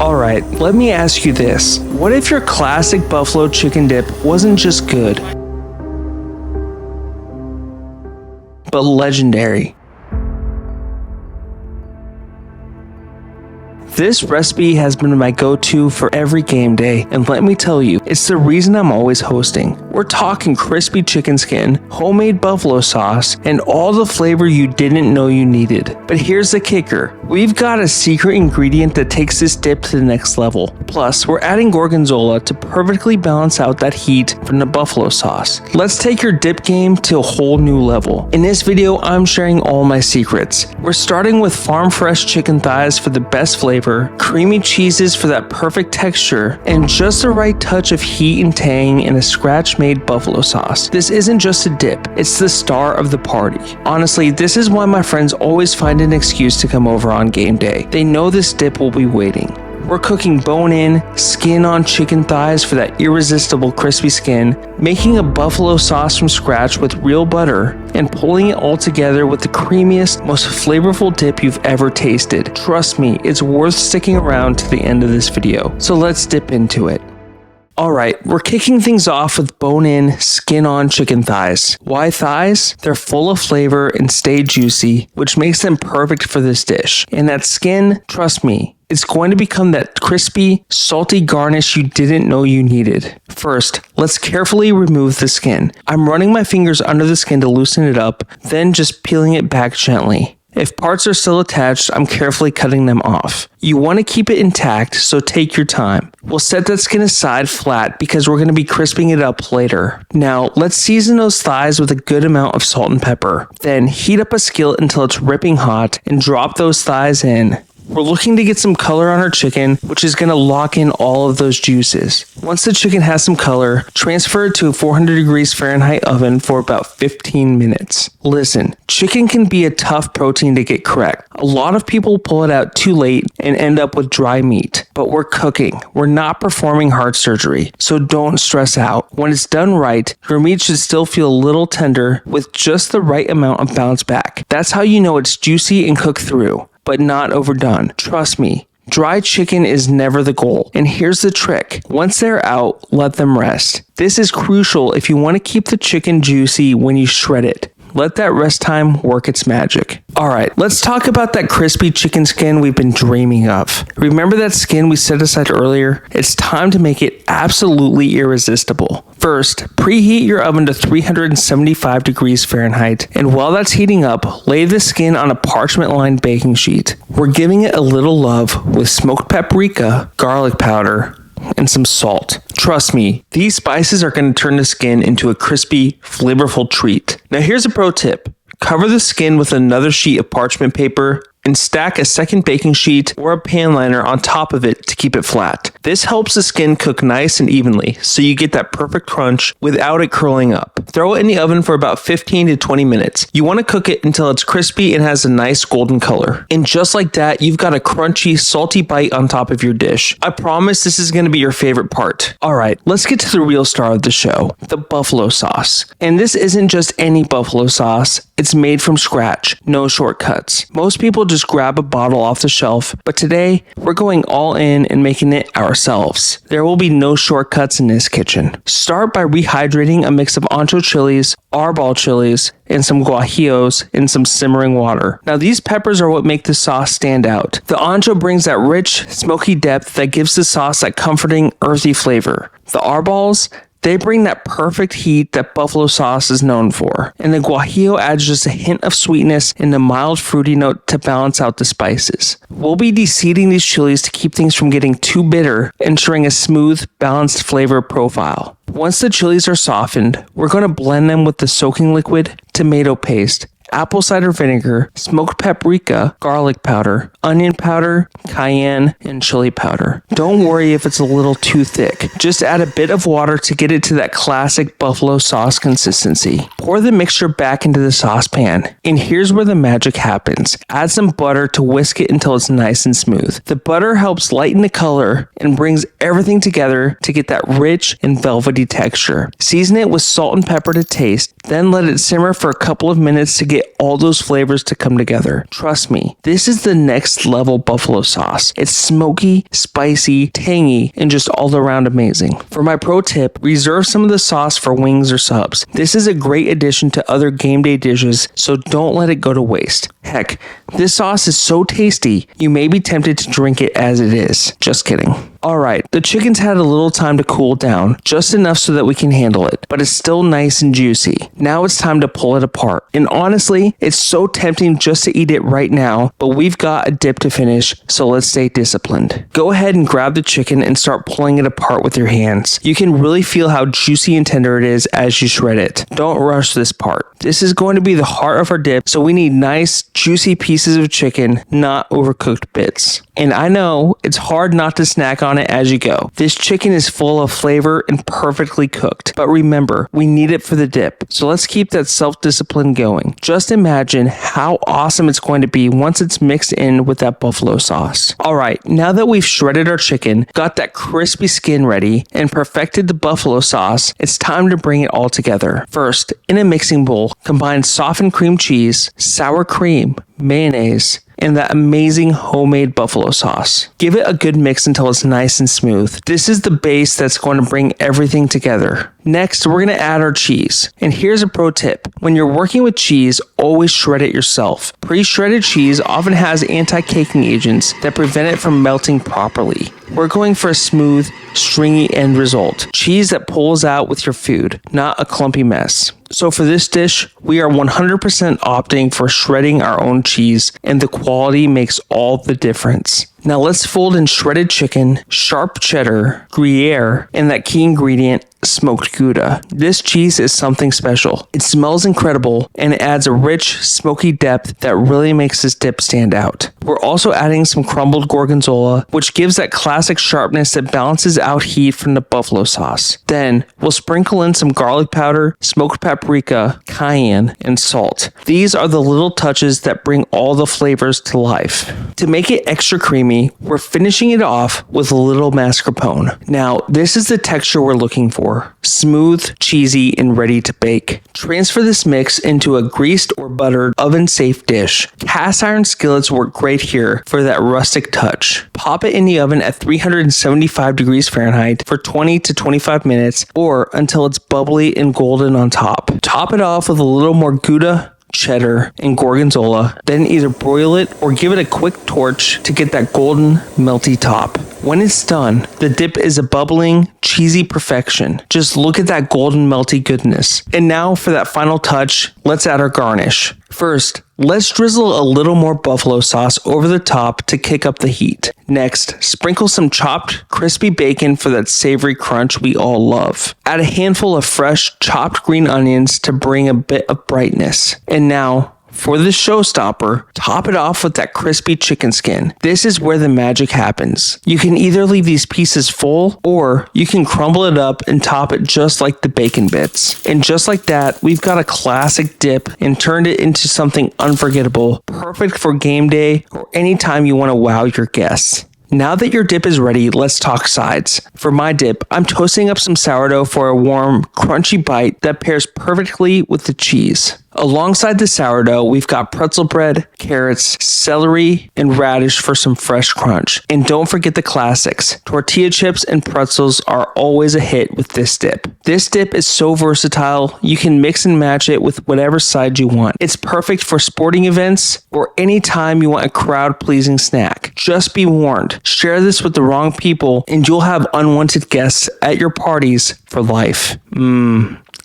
Alright, let me ask you this. What if your classic buffalo chicken dip wasn't just good, but legendary? This recipe has been my go-to for every game day, and let me tell you, it's the reason I'm always hosting. We're talking crispy chicken skin, homemade buffalo sauce, and all the flavor you didn't know you needed. But here's the kicker. We've got a secret ingredient that takes this dip to the next level. Plus, we're adding gorgonzola to perfectly balance out that heat from the buffalo sauce. Let's take your dip game to a whole new level. In this video, I'm sharing all my secrets. We're starting with farm fresh chicken thighs for the best flavor, creamy cheeses for that perfect texture, and just the right touch of heat and tang in a scratch-made buffalo sauce. This isn't just a dip, it's the star of the party. Honestly, this is why my friends always find an excuse to come over on game day. They know this dip will be waiting. We're cooking bone-in, skin-on chicken thighs for that irresistible crispy skin, making a buffalo sauce from scratch with real butter, and pulling it all together with the creamiest, most flavorful dip you've ever tasted. Trust me, it's worth sticking around to the end of this video. So let's dip into it. Alright, we're kicking things off with bone-in, skin-on chicken thighs. Why thighs? They're full of flavor and stay juicy, which makes them perfect for this dish. And that skin, trust me, it's going to become that crispy, salty garnish you didn't know you needed. First, let's carefully remove the skin. I'm running my fingers under the skin to loosen it up, then just peeling it back gently. If parts are still attached, I'm carefully cutting them off. You want to keep it intact, so take your time. We'll set that skin aside flat because we're going to be crisping it up later. Now, let's season those thighs with a good amount of salt and pepper. Then heat up a skillet until it's ripping hot and drop those thighs in. We're looking to get some color on our chicken, which is going to lock in all of those juices. Once the chicken has some color, transfer it to a 400 degrees Fahrenheit oven for about 15 minutes. Listen, chicken can be a tough protein to get correct. A lot of people pull it out too late and end up with dry meat. But we're cooking. We're not performing heart surgery, so don't stress out. When it's done right, your meat should still feel a little tender with just the right amount of bounce back. That's how you know it's juicy and cooked through, but not overdone. Trust me, dry chicken is never the goal. And here's the trick. Once they're out, let them rest. This is crucial if you want to keep the chicken juicy when you shred it. Let that rest time work its magic. Alright, let's talk about that crispy chicken skin we've been dreaming of. Remember that skin we set aside earlier? It's time to make it absolutely irresistible. First, preheat your oven to 375 degrees Fahrenheit, and while that's heating up, lay the skin on a parchment-lined baking sheet. We're giving it a little love with smoked paprika, garlic powder, and some salt. Trust me, these spices are going to turn the skin into a crispy, flavorful treat. Now here's a pro tip. Cover the skin with another sheet of parchment paper and stack a second baking sheet or a pan liner on top of it to keep it flat. This helps the skin cook nice and evenly, so you get that perfect crunch without it curling up. Throw it in the oven for about 15 to 20 minutes. You want to cook it until it's crispy and has a nice golden color. And just like that, you've got a crunchy, salty bite on top of your dish. I promise this is going to be your favorite part. Alright, let's get to the real star of the show, the buffalo sauce. And this isn't just any buffalo sauce. It's made from scratch, no shortcuts. Most people just grab a bottle off the shelf, but today we're going all in and making it ourselves. There will be no shortcuts in this kitchen. Start by rehydrating a mix of ancho chilies, arbol chilies, and some guajillos in some simmering water. Now these peppers are what make the sauce stand out. The ancho brings that rich, smoky depth that gives the sauce that comforting, earthy flavor. The arbols, they bring that perfect heat that buffalo sauce is known for. And the guajillo adds just a hint of sweetness and a mild fruity note to balance out the spices. We'll be deseeding these chilies to keep things from getting too bitter, ensuring a smooth, balanced flavor profile. Once the chilies are softened, we're going to blend them with the soaking liquid, tomato paste, apple cider vinegar, smoked paprika, garlic powder, onion powder, cayenne, and chili powder. Don't worry if it's a little too thick. Just add a bit of water to get it to that classic buffalo sauce consistency. Pour the mixture back into the saucepan. And here's where the magic happens. Add some butter to whisk it until it's nice and smooth. The butter helps lighten the color and brings everything together to get that rich and velvety texture. Season it with salt and pepper to taste, then let it simmer for a couple of minutes to get get all those flavors to come together. Trust me, this is the next level buffalo sauce. It's smoky, spicy, tangy, and just all around amazing. For my pro tip, reserve some of the sauce for wings or subs. This is a great addition to other game day dishes, so don't let it go to waste. Heck, this sauce is so tasty, you may be tempted to drink it as it is. Just kidding. Alright, the chicken's had a little time to cool down, just enough so that we can handle it, but it's still nice and juicy. Now it's time to pull it apart. And honestly, it's so tempting just to eat it right now, but we've got a dip to finish, so let's stay disciplined. Go ahead and grab the chicken and start pulling it apart with your hands. You can really feel how juicy and tender it is as you shred it. Don't rush this part. This is going to be the heart of our dip, so we need nice, juicy pieces of chicken, not overcooked bits. And I know it's hard not to snack on it as you go. This chicken is full of flavor and perfectly cooked. But remember, we need it for the dip. So let's keep that self-discipline going. Just imagine how awesome it's going to be once it's mixed in with that buffalo sauce. Alright, now that we've shredded our chicken, got that crispy skin ready, and perfected the buffalo sauce, it's time to bring it all together. First, in a mixing bowl, combine softened cream cheese, sour cream, mayonnaise, and that amazing homemade buffalo sauce. Give it a good mix until it's nice and smooth. This is the base that's going to bring everything together. Next, we're going to add our cheese. And here's a pro tip. When you're working with cheese, always shred it yourself. Pre-shredded cheese often has anti-caking agents that prevent it from melting properly. We're going for a smooth, stringy end result. Cheese that pulls out with your food, not a clumpy mess. So for this dish, we are 100% opting for shredding our own cheese, and the quality makes all the difference. Now let's fold in shredded chicken, sharp cheddar, Gruyere, and that key ingredient, smoked Gouda. This cheese is something special. It smells incredible and it adds a rich, smoky depth that really makes this dip stand out. We're also adding some crumbled gorgonzola, which gives that classic sharpness that balances out heat from the buffalo sauce. Then we'll sprinkle in some garlic powder, smoked paprika, cayenne, and salt. These are the little touches that bring all the flavors to life. To make it extra creamy, we're finishing it off with a little mascarpone. Now, this is the texture we're looking for. Smooth, cheesy, and ready to bake. Transfer this mix into a greased or buttered oven-safe dish. Cast iron skillets work great here for that rustic touch. Pop it in the oven at 375 degrees Fahrenheit for 20 to 25 minutes or until it's bubbly and golden on top. Top it off with a little more Gouda, cheddar, and gorgonzola, then either broil it or give it a quick torch to get that golden, melty top. When it's done, the dip is a bubbling, cheesy perfection. Just look at that golden, melty goodness. And now for that final touch, let's add our garnish. First, let's drizzle a little more buffalo sauce over the top to kick up the heat. Next, sprinkle some chopped, crispy bacon for that savory crunch we all love. Add a handful of fresh, chopped green onions to bring a bit of brightness. And now, for the showstopper, top it off with that crispy chicken skin. This is where the magic happens. You can either leave these pieces full, or you can crumble it up and top it just like the bacon bits. And just like that, we've got a classic dip and turned it into something unforgettable, perfect for game day or anytime you want to wow your guests. Now that your dip is ready, let's talk sides. For my dip, I'm toasting up some sourdough for a warm, crunchy bite that pairs perfectly with the cheese. Alongside the sourdough, we've got pretzel bread, carrots, celery, and radish for some fresh crunch. And don't forget the classics. Tortilla chips and pretzels are always a hit with this dip. This dip is so versatile, you can mix and match it with whatever side you want. It's perfect for sporting events or any time you want a crowd-pleasing snack. Just be warned, share this with the wrong people and you'll have unwanted guests at your parties for life.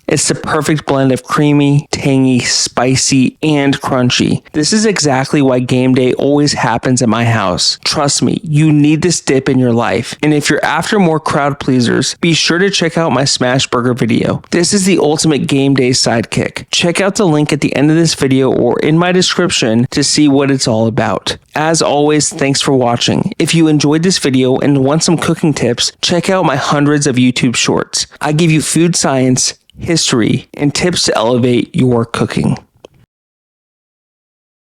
It's the perfect blend of creamy, tangy, spicy, and crunchy. This is exactly why game day always happens at my house. Trust me, you need this dip in your life. And if you're after more crowd pleasers, be sure to check out my smash burger video. This is the ultimate game day sidekick. Check out the link at the end of this video or in my description to see what it's all about. As always, thanks for watching. If you enjoyed this video and want some cooking tips, check out my hundreds of YouTube shorts. I give you food science, history, and tips to elevate your cooking.